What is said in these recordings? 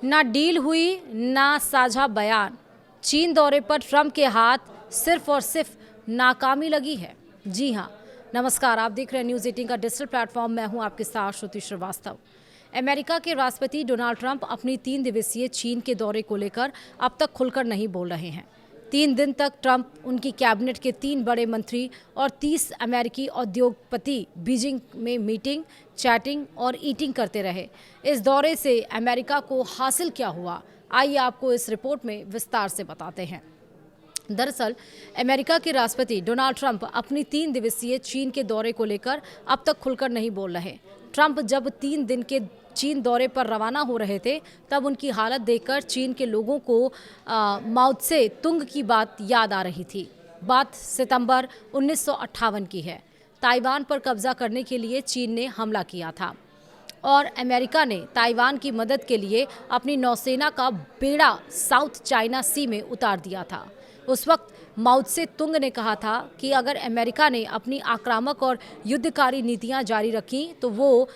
ना डील हुई ना साझा बयान। चीन दौरे पर ट्रंप के हाथ सिर्फ और सिर्फ नाकामी लगी है। जी हाँ, नमस्कार, आप देख रहे हैं न्यूज़ 18 का डिजिटल प्लेटफॉर्म। मैं हूं आपके साथ श्रुति श्रीवास्तव। अमेरिका के राष्ट्रपति डोनाल्ड ट्रंप अपनी 3 दिवसीय चीन के दौरे को लेकर अब तक खुलकर नहीं बोल रहे हैं। 3 दिन तक ट्रंप, उनकी कैबिनेट के 3 बड़े मंत्री और 30 अमेरिकी उद्योगपति बीजिंग में मीटिंग, चैटिंग और ईटिंग करते रहे। इस दौरे से अमेरिका को हासिल क्या हुआ, आइए आपको इस रिपोर्ट में विस्तार से बताते हैं। दरअसल अमेरिका के राष्ट्रपति डोनाल्ड ट्रंप अपनी 3 दिवसीय चीन के दौरे को लेकर अब तक खुलकर नहीं बोल रहे। ट्रंप जब 3 दिन के चीन दौरे पर रवाना हो रहे थे, तब उनकी हालत देखकर चीन के लोगों को माओ त्से तुंग की बात याद आ रही थी। बात सितंबर 1958 की है। ताइवान पर कब्जा करने के लिए चीन ने हमला किया था और अमेरिका ने ताइवान की मदद के लिए अपनी नौसेना का बेड़ा साउथ चाइना सी में उतार दिया था। उस वक्त माओ त्से तुंग ने कहा था कि अगर अमेरिका ने अपनी आक्रामक और युद्धकारी नीतियां जारी रखी तो वो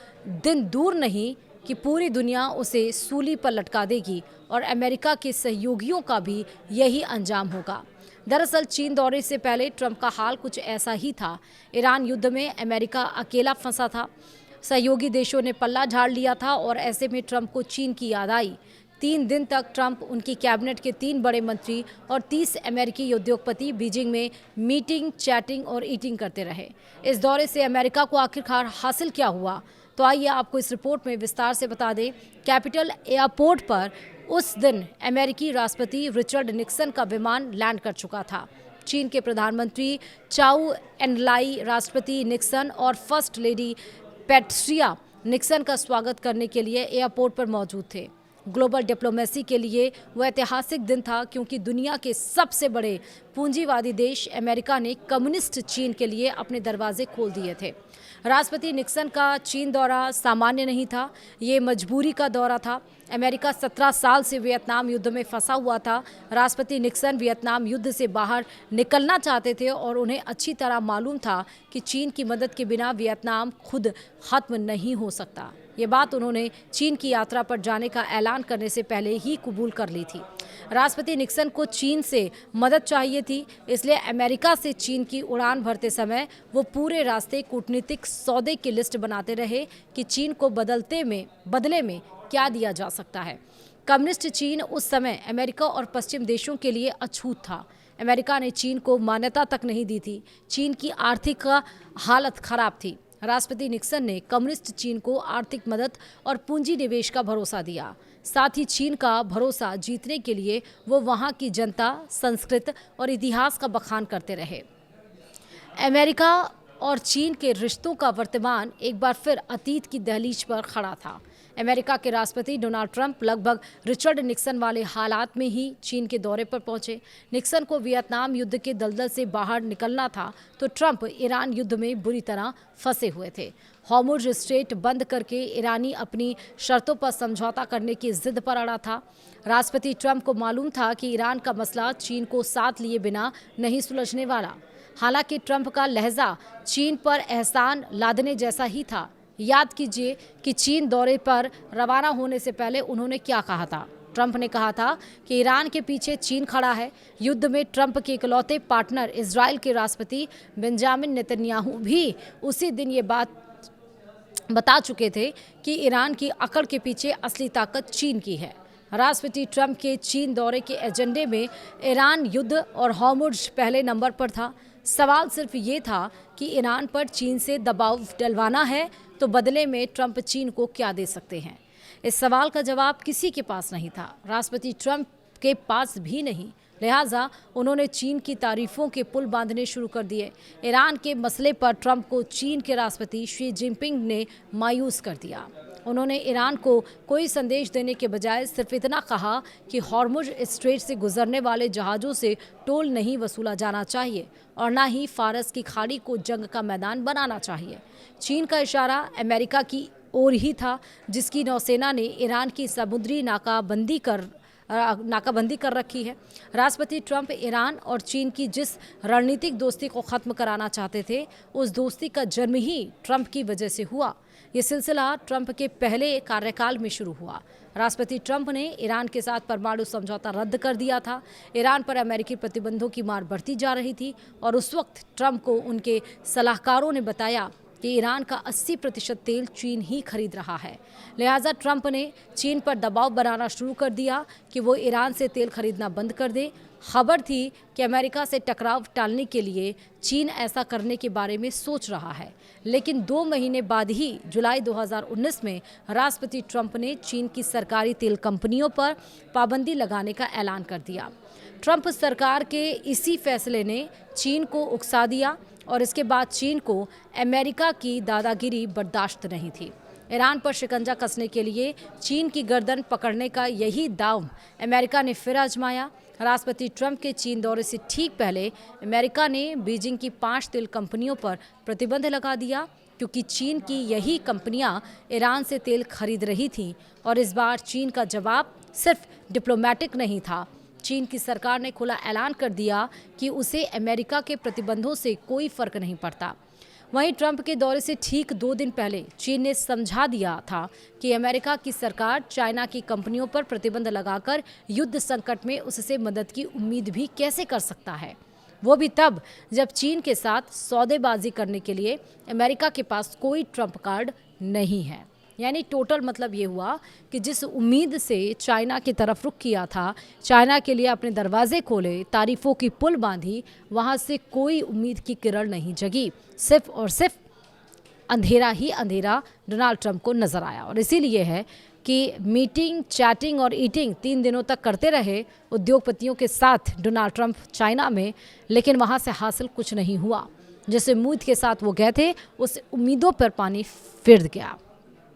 दिन दूर नहीं कि पूरी दुनिया उसे सूली पर लटका देगी और अमेरिका के सहयोगियों का भी यही अंजाम होगा। दरअसल चीन दौरे से पहले ट्रंप का हाल कुछ ऐसा ही था। ईरान युद्ध में अमेरिका अकेला फंसा था, सहयोगी देशों ने पल्ला झाड़ लिया था और ऐसे में ट्रंप को चीन की याद आई। 3 दिन तक ट्रंप, उनकी कैबिनेट के 3 बड़े मंत्री और 30 अमेरिकी उद्योगपति बीजिंग में मीटिंग, चैटिंग और ईटिंग करते रहे। इस दौरे से अमेरिका को आखिरकार हासिल क्या हुआ, तो आइए आपको इस रिपोर्ट में विस्तार से बता दें। कैपिटल एयरपोर्ट पर उस दिन अमेरिकी राष्ट्रपति रिचर्ड निक्सन का विमान लैंड कर चुका था। चीन के प्रधानमंत्री चाउ एन-लाई, राष्ट्रपति निक्सन और फर्स्ट लेडी पैट्रिया निक्सन का स्वागत करने के लिए एयरपोर्ट पर मौजूद थे। ग्लोबल डिप्लोमेसी के लिए वह ऐतिहासिक दिन था, क्योंकि दुनिया के सबसे बड़े पूंजीवादी देश अमेरिका ने कम्युनिस्ट चीन के लिए अपने दरवाजे खोल दिए थे। राष्ट्रपति निक्सन का चीन दौरा सामान्य नहीं था, ये मजबूरी का दौरा था। अमेरिका 17 साल से वियतनाम युद्ध में फंसा हुआ था। राष्ट्रपति निक्सन वियतनाम युद्ध से बाहर निकलना चाहते थे और उन्हें अच्छी तरह मालूम था कि चीन की मदद के बिना वियतनाम खुद खत्म नहीं हो सकता। ये बात उन्होंने चीन की यात्रा पर जाने का ऐलान करने से पहले ही कबूल कर ली थी। राष्ट्रपति निक्सन को चीन से मदद चाहिए थी, इसलिए अमेरिका से चीन की उड़ान भरते समय वो पूरे रास्ते कूटनीतिक सौदे की लिस्ट बनाते रहे कि चीन को बदले में क्या दिया जा सकता है। कम्युनिस्ट चीन उस समय अमेरिका और पश्चिम देशों के लिए अछूत था। अमेरिका ने चीन को मान्यता तक नहीं दी थी। चीन की आर्थिक हालत खराब थी। राष्ट्रपति निक्सन ने कम्युनिस्ट चीन को आर्थिक मदद और पूंजी निवेश का भरोसा दिया। साथ ही चीन का भरोसा जीतने के लिए वो वहाँ की जनता, संस्कृति और इतिहास का बखान करते रहे। अमेरिका और चीन के रिश्तों का वर्तमान एक बार फिर अतीत की दहलीज पर खड़ा था। अमेरिका के राष्ट्रपति डोनाल्ड ट्रंप लगभग रिचर्ड निक्सन वाले हालात में ही चीन के दौरे पर पहुंचे। निक्सन को वियतनाम युद्ध के दलदल से बाहर निकलना था, तो ट्रंप ईरान युद्ध में बुरी तरह फंसे हुए थे। हॉर्मुज़ स्ट्रेट बंद करके ईरानी अपनी शर्तों पर समझौता करने की जिद पर अड़ा था। राष्ट्रपति ट्रंप को मालूम था कि ईरान का मसला चीन को साथ लिए बिना नहीं सुलझने वाला। हालांकि ट्रंप का लहजा चीन पर एहसान लादने जैसा ही था। याद कीजिए कि चीन दौरे पर रवाना होने से पहले उन्होंने क्या कहा था। ट्रंप ने कहा था कि ईरान के पीछे चीन खड़ा है। युद्ध में ट्रंप के इकलौते पार्टनर इजराइल के राष्ट्रपति बेंजामिन नेतन्याहू भी उसी दिन ये बात बता चुके थे कि ईरान की अकड़ के पीछे असली ताकत चीन की है। राष्ट्रपति ट्रंप के चीन दौरे के एजेंडे में ईरान युद्ध और हॉर्मुज़ पहले नंबर पर था। सवाल सिर्फ ये था कि ईरान पर चीन से दबाव डलवाना है तो बदले में ट्रंप चीन को क्या दे सकते हैं। इस सवाल का जवाब किसी के पास नहीं था, राष्ट्रपति ट्रंप के पास भी नहीं। लिहाजा उन्होंने चीन की तारीफों के पुल बांधने शुरू कर दिए। ईरान के मसले पर ट्रंप को चीन के राष्ट्रपति शी जिनपिंग ने मायूस कर दिया। उन्होंने ईरान को कोई संदेश देने के बजाय सिर्फ इतना कहा कि हॉर्मुज़ स्ट्रेट से गुजरने वाले जहाज़ों से टोल नहीं वसूला जाना चाहिए और न ही फारस की खाड़ी को जंग का मैदान बनाना चाहिए। चीन का इशारा अमेरिका की ओर ही था, जिसकी नौसेना ने ईरान की समुद्री नाकाबंदी कर रखी है। राष्ट्रपति ट्रंप ईरान और चीन की जिस रणनीतिक दोस्ती को ख़त्म कराना चाहते थे, उस दोस्ती का जन्म ही ट्रंप की वजह से हुआ। ये सिलसिला ट्रंप के पहले कार्यकाल में शुरू हुआ। राष्ट्रपति ट्रंप ने ईरान के साथ परमाणु समझौता रद्द कर दिया था। ईरान पर अमेरिकी प्रतिबंधों की मार बढ़ती जा रही थी और उस वक्त ट्रंप को उनके सलाहकारों ने बताया कि ईरान का 80% तेल चीन ही खरीद रहा है। लिहाजा ट्रंप ने चीन पर दबाव बनाना शुरू कर दिया कि वो ईरान से तेल खरीदना बंद कर दे। खबर थी कि अमेरिका से टकराव टालने के लिए चीन ऐसा करने के बारे में सोच रहा है, लेकिन 2 महीने बाद ही जुलाई 2019 में राष्ट्रपति ट्रंप ने चीन की सरकारी तेल कंपनियों पर पाबंदी लगाने का ऐलान कर दिया। ट्रंप सरकार के इसी फैसले ने चीन को उकसा दिया और इसके बाद चीन को अमेरिका की दादागिरी बर्दाश्त नहीं थी। ईरान पर शिकंजा कसने के लिए चीन की गर्दन पकड़ने का यही दांव अमेरिका ने फिर आजमाया। राष्ट्रपति ट्रंप के चीन दौरे से ठीक पहले अमेरिका ने बीजिंग की 5 तेल कंपनियों पर प्रतिबंध लगा दिया, क्योंकि चीन की यही कंपनियां ईरान से तेल खरीद रही थीं और इस बार चीन का जवाब सिर्फ डिप्लोमेटिक नहीं था। चीन की सरकार ने खुला ऐलान कर दिया कि उसे अमेरिका के प्रतिबंधों से कोई फर्क नहीं पड़ता। वहीं ट्रंप के दौरे से ठीक 2 दिन पहले चीन ने समझा दिया था कि अमेरिका की सरकार चाइना की कंपनियों पर प्रतिबंध लगाकर युद्ध संकट में उससे मदद की उम्मीद भी कैसे कर सकता है, वो भी तब जब चीन के साथ सौदेबाजी करने के लिए अमेरिका के पास कोई ट्रंप कार्ड नहीं है। यानी टोटल मतलब ये हुआ कि जिस उम्मीद से चाइना की तरफ रुख किया था, चाइना के लिए अपने दरवाजे खोले, तारीफों की पुल बांधी, वहाँ से कोई उम्मीद की किरण नहीं जगी। सिर्फ और सिर्फ अंधेरा ही अंधेरा डोनाल्ड ट्रंप को नजर आया। और इसीलिए है कि मीटिंग, चैटिंग और ईटिंग 3 दिनों तक करते रहे उद्योगपतियों के साथ डोनाल्ड ट्रंप चाइना में, लेकिन वहाँ से हासिल कुछ नहीं हुआ। जिस उम्मीद के साथ वो गए थे, उस उम्मीदों पर पानी फिर गया।